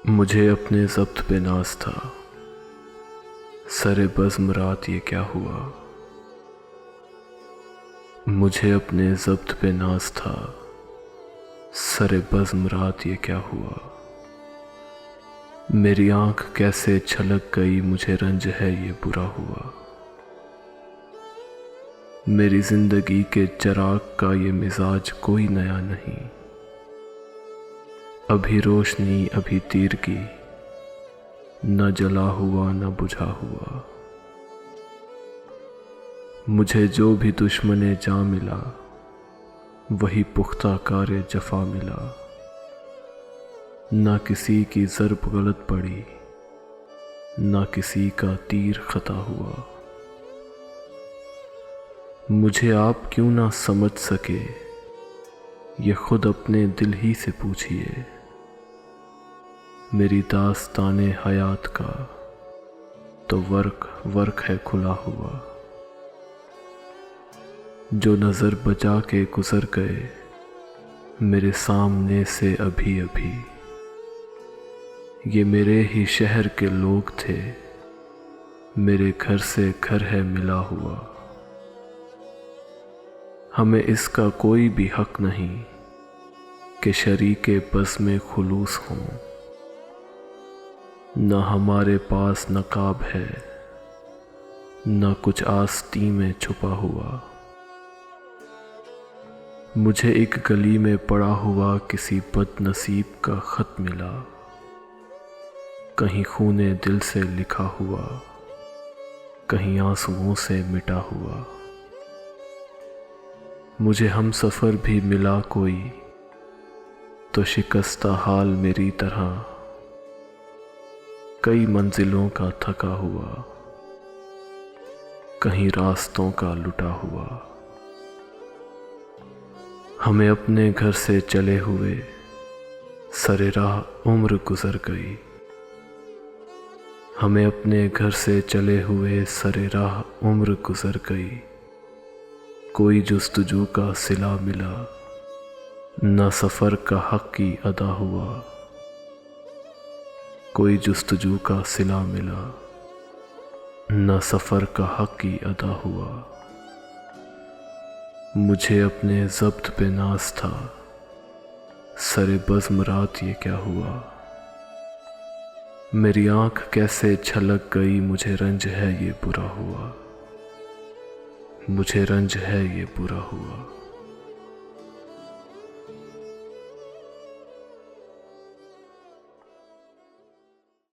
मुझे अपने ज़ब्त पे नाज था, सरे बज़्म रात ये क्या हुआ। मुझे अपने ज़ब्त पे नाज था, सरे बज़्म रात ये क्या हुआ। मेरी आँख कैसे छलक गई, मुझे रंज है ये बुरा हुआ। मेरी ज़िंदगी के चिराग का ये मिजाज कोई नया नहीं, अभी रोशनी अभी तीरगी, न जला हुआ न बुझा हुआ। मुझे जो भी दुश्मने जा मिला, वही पुख्ता कारे जफा मिला। ना किसी की ज़र्ब गलत पड़ी, ना किसी का तीर खता हुआ। मुझे आप क्यों ना समझ सके, ये खुद अपने दिल ही से पूछिए। मेरी दास्ताने हयात का तो वर्क है खुला हुआ। जो नज़र बचा के गुज़र गए मेरे सामने से अभी अभी, ये मेरे ही शहर के लोग थे, मेरे घर से घर है मिला हुआ। हमें इसका कोई भी हक नहीं कि शरीके बस में खुलूस हों। न हमारे पास नकाब है, न कुछ आस्ती में छुपा हुआ। मुझे एक गली में पड़ा हुआ किसी बदनसीब का खत मिला, कहीं खूने दिल से लिखा हुआ, कहीं आंसुओं से मिटा हुआ। मुझे हम सफ़र भी मिला कोई, तो शिकस्ता हाल मेरी तरह, कई मंजिलों का थका हुआ, कहीं रास्तों का लुटा हुआ। हमें अपने घर से चले हुए सरे राह उम्र गुजर गई। हमें अपने घर से चले हुए सरे राह उम्र गुजर गई। कोई जुस्तजू का सिला मिला, न सफ़र का हक की अदा हुआ। कोई जुस्तजू का सिला मिला, न सफ़र का हक की अदा हुआ। मुझे अपने ज़ब्त पे नाज था, सरे बज़्म रात ये क्या हुआ। मेरी आँख कैसे छलक गई, मुझे रंज है ये बुरा हुआ। मुझे रंज है ये बुरा हुआ।